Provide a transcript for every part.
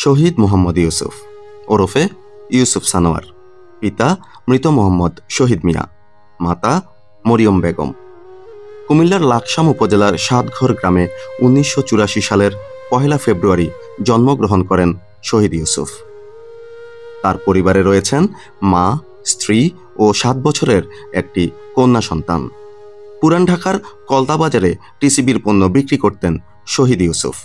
শহীদ মোহাম্মদ ইউসুফ ওরফে ইউসুফ সানোয়ার, পিতা মৃত মোহাম্মদ শহীদ মিয়া, মাতা মরিয়ম বেগম। কুমিল্লার লাকসাম উপজেলার সাতঘর গ্রামে 1984 সালের 1 ফেব্রুয়ারি জন্মগ্রহণ করেন শহীদ ইউসুফ। তার পরিবারে রয়েছেন মা, স্ত্রী ও 7 বছরের একটি কন্যা সন্তান। পুরান ঢাকার কলতাবাজারে টিসিবির পণ্য বিক্রি করতেন শহীদ ইউসুফ।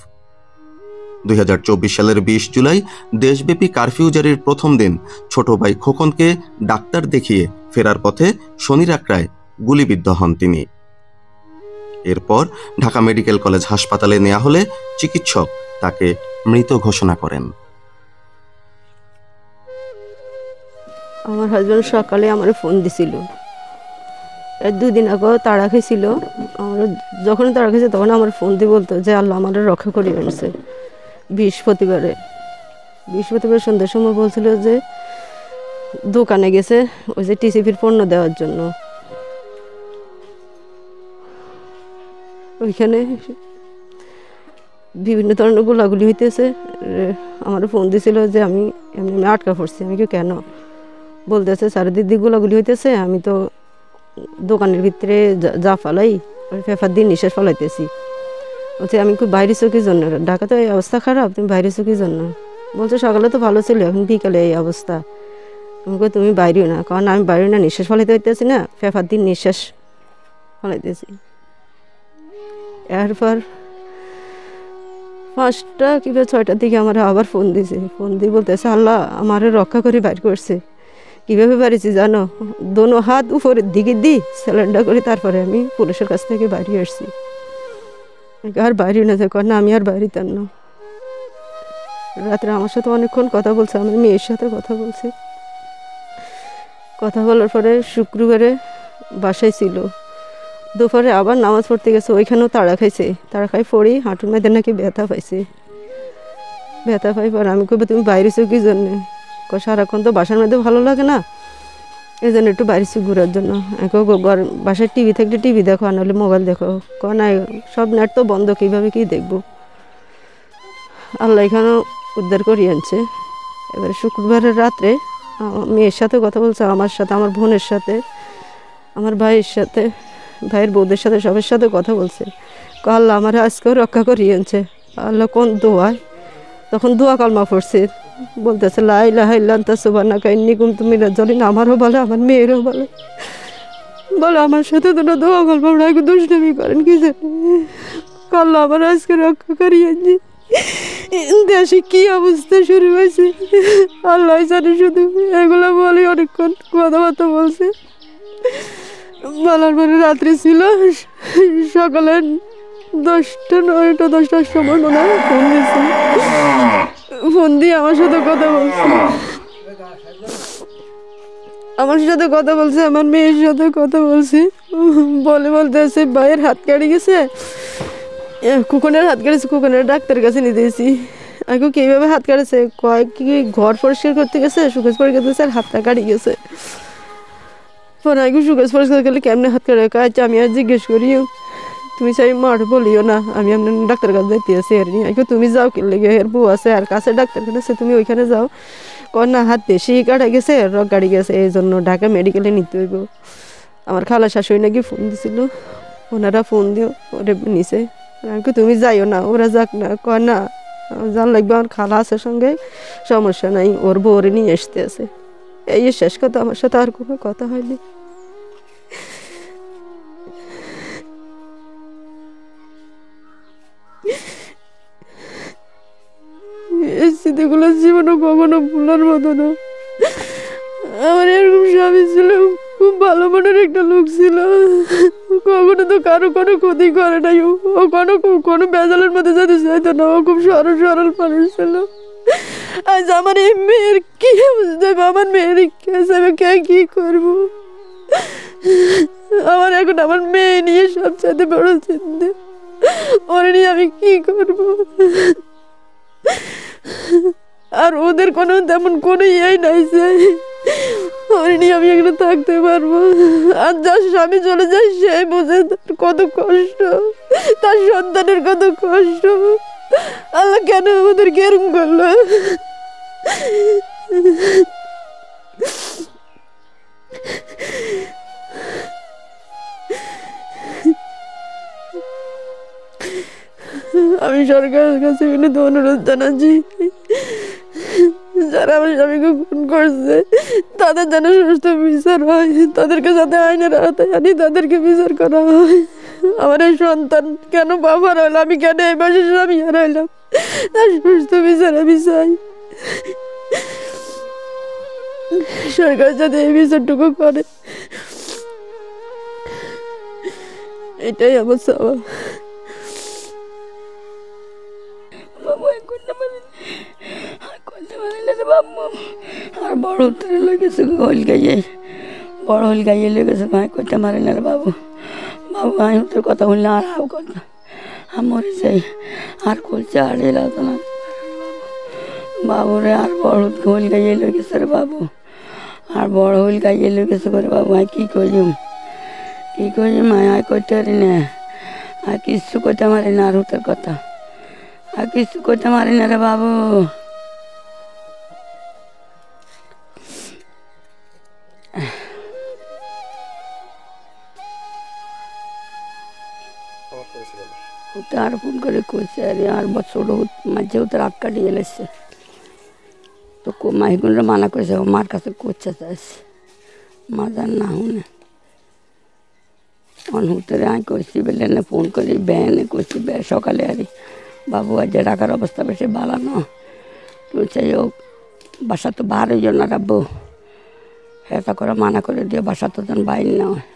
2024 সালের 20 জুলাই দেশব্যাপী কারফিউ জারির প্রথম দিন ছোট ভাই খোকনকে ডাক্তার দেখিয়ে ফেরার পথে শনির আক্রায় গুলিবিদ্ধ হন তিনি। এরপর ঢাকা মেডিকেল কলেজ হাসপাতালে নেওয়া হলে চিকিৎসক তাকে মৃত ঘোষণা করেন। আমার হাজব্যান্ড সকালে আমার ফোন দিছিল, 2 দিন আগে তাড়া খেয়েছিল। আমার যখন তাড়া খেয়েছে তখন আমার ফোন দিয়ে বলতো যে আল্লাহ আমার রক্ষা করিয়ে আনছে। বৃহস্পতিবারে সন্ধ্যার সময় বলছিল যে দোকানে গেছে ওই যে টিসিবির পণ্য দেওয়ার জন্য। ওইখানে বিভিন্ন ধরনের গোলাগুলি হইতেছে। আমার ফোন দিছিল যে আমি আটকা পড়ছি। আমি কেন বলতেছে চারিদিক গোলাগুলি হইতেছে, আমি তো দোকানের ভিতরে যা ফালাই ওই পেপার দিয়ে নিঃশ্বাস ফলাইতেছি। বলছে আমি খুব বাইরে চোখের জন্য, ঢাকা তো এই অবস্থা খারাপ, তুমি বাইরে চোখের জন্য। বলছে সকালে তো ভালো ছিল, এখন বিকালে এই অবস্থা। তুমি বাইরেও না, কারণ আমি বাইরে না নিঃশ্বাস ফলাইতে হইতেছি না, পেপার দিয়ে নিঃশ্বাস ফলাইতেছি। এরপর 5টা কিংবা 6টার দিকে আমার আবার ফোন দিয়েছে। ফোন দিয়ে বলতেছে আল্লাহ আমারে রক্ষা করে বাইর করছে। কীভাবে পারিছি জানো? দোনো হাত উপরের দিকে দিই সিলিন্ডার করে তারপরে আমি পুলিশের কাছ থেকে বাইরে আসছি। আর বাইরে না যাক না, আমি আর বাইরে তার না। রাত্রে আমার সাথে অনেকক্ষণ কথা বলছে, আমার মেয়ের সাথে কথা বলছে। কথা বলার পরে শুক্রবারে বাসায় ছিল। দুপুরে আবার নামাজ পড়তে গেছে, ওইখানেও তাড়া খাইছে। তাড়া খাই পড়ি হাঁটুর মধ্যে নাকি ব্যথা পাইছে। ব্যথা পাই পরে আমি কইব তুমি বাইরেছো কি জন্যে? সারাক্ষণ তো বাসার মধ্যে ভালো লাগে না, এই জন্য একটু বাইরেছি ঘুরার জন্য। বাসায় টিভি থাকলে টিভি দেখো, আর নাহলে মোবাইল দেখো। না সব নেট তো বন্ধ, কীভাবে কি দেখবো? আল্লাহ এখানেও উদ্ধার করিয়ে আনছে। এবারে শুক্রবারের রাত্রে মেয়ের সাথে কথা বলছে, আমার সাথে, আমার বোনের সাথে, আমার ভাইয়ের সাথে, ভাইয়ের বউদের সাথে, সবার সাথে কথা বলছে। আল্লাহ আমার আজকেও রক্ষা করিয়ে আনছে। আল্লাহ কোন দোয়ায় তখন দোয়া কালমা পড়ছে, বলতেছে লা ইলাহা ইল্লা আনতা সুবহানাকা ইন্নী কুনতু মিনাজ জালিমিন। আমারও বলে, আমার মেয়েরও বলে আমার সাথে তোরা দোয়া কালমা পড়া দুষ্টামি করেন কি জানি। আল্লাহ আমার আজকে রক্ষা করিয়ে আনছে। দেশে কি অবস্থা শুরু হয়েছে আল্লাহ জানে। শুধু এগুলো বলে অনেকক্ষণ কথাবার্তা বলছে। বলার পরে রাত্রি ছিল, সকালে 10টার সময় মনে হয় ফোন দিয়েছে। ফোন দিয়ে আমার সাথে কথা বলছে, আমার মেয়ের সাথে কথা বলছে। বলতেছে ভাইয়ের হাত কেটে গেছে, কুকুনের হাত কেটেছে, কুকুনের ডাক্তারের কাছে নিয়ে দিয়েছি। আমি কীভাবে হাত কাটেছে? কি ঘর পরিষ্কার করতে গেছে, সুকেশ পরিষ্কার করতেছে, আর হাতটা কাটি গেছে। পরে আমি সুকেশ পরিষ্কার করলে কেমনে হাত কাটে? আচ্ছা আমি আর জিজ্ঞেস করিও, তুমি চাই মাঠ বলিও না, আমি আপনার ডাক্তার কাছে যাইতে আছি। আর তুমি যাও কি লেগে, এর বউ আছে আর কাছে ডাক্তার কাছে, তুমি ওইখানে যাও। না হাত বেশি কাটা গেছে, রক গাড়ি গেছে, এই জন্য ঢাকা মেডিকেলে নিতে হইব। আমার খালা শাশুড়ি নাকি ফোন দিছিল, ওনারা ফোন দিও ওরে নিছে। আমি তুমি যাইও না, ওরা যাক না। না জান লাগবে, আমার খালা আছে সঙ্গে, সমস্যা নাই, ওর বউরে নিয়ে আসতে আছে। এই শেষ কথা, আমার সাথে আর কোনো কথা হয়নি। এই স্মৃতিগুলো জীবনে কখনো ভুলার মতো না। আমার এরকম স্বামী ছিল, খুব ভালো মনের একটা লোক ছিল, কখনো তো কারো কোনো ক্ষতি করে নাই। ও কোনো বেজালের মধ্যে যেতে চাইতো না, ও খুব সরল মানুষ ছিল। আজ আমার এই মেয়ের কি বুঝতে, আমার মেয়ের কে কি করবো? আমার এখন আমার মেয়ে নিয়ে সবচেয়ে বড় চিন্তা, ওরে নিয়ে আমি কি করবো? আর ওদের কোনো তেমন কোনো ইয়ে নাই যে ওরে নিয়ে আমি এখানে থাকতে পারবো। আর যার স্বামী চলে যায় সে বোঝে কত কষ্ট, তার সন্তানের কত কষ্ট। আল্লাহ কেন আমাদেরকে এরকম করলো? আমি সরকারের কাছে বিনীত অনুরোধ জানাচ্ছি, যারা আমার স্বামীকে খুন করছে তাদের যেন সুস্থ বিচার হয়, তাদেরকে যাতে আইনের আওতায় আনি, তাদেরকে বিচার করা হয়। আমার এই সন্তান কেন বাবার হইল, আমি কেন এই বয়সে স্বামী হারাইলাম, তার সুস্থ বিচার আমি চাই। সরকার যাতে এই বিচারটুকু করে, এটাই আমার চাওয়া। আর বড় উত্তরে লেগেছে হল গাইয়ে, বড় হল গাইয়ে লেগেছে, মায় করতে পারে না রে বাবু। বাবু আমি তোর কথা বললে আর হাও কথা, আমি মরে যাই আর করছে আর এলাতো না বাবুরে। আর বড় হল গাইয়ে লেগেছে রে বাবু, আর বড় হল গাইয়ে লেগেছে করে বাবু। আমি কী করিম, কী করিম, আয় করতে পারি না, আর কিছু করতে পারি না। আর তোর কথা আর কিছু করতে পারি না রে বাবু। আর ফোন করে কইছে আরে আর বছর মাঝে ওদের রাত কাটিয়ে গেলেছে, তো মাহিগুনরা মানা করেছে, মার কাছে করছে চাইছে, মা যান না শুনে অনহুতরে আয় করছি বেলে না ফোন করি ব্যানে করছি সকালে আরে বাবু আজ রাখার অবস্থা বেশি ভালো না, তো চাই হোক বাসা তো বার হয়ে যাও না রাব্বু, এটা করে মানা করে দিয়ে বাসা তো যেন বাইর না হয়।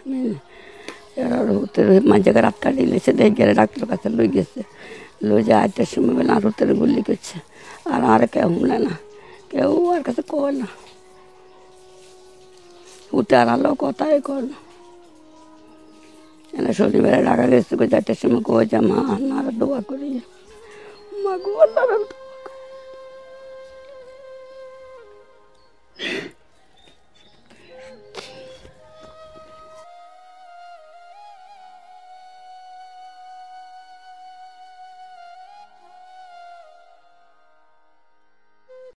মাঝে রাত কাটিয়ে গেছে, দেখ গেলে ডাক্তার কাছে লই গেছে, লই যে 8টার সময় বেলা আর হুতের গুলি করছে, আর কেউ শুনে না, কেউ আর কাছে কয় না, হুতে আর আলো কথাই কর না। এনে শনিবারে ডাকা গেছে 4টার সময় কয়ে যে মা আর দোয়া করি, মা গো আল্লাহ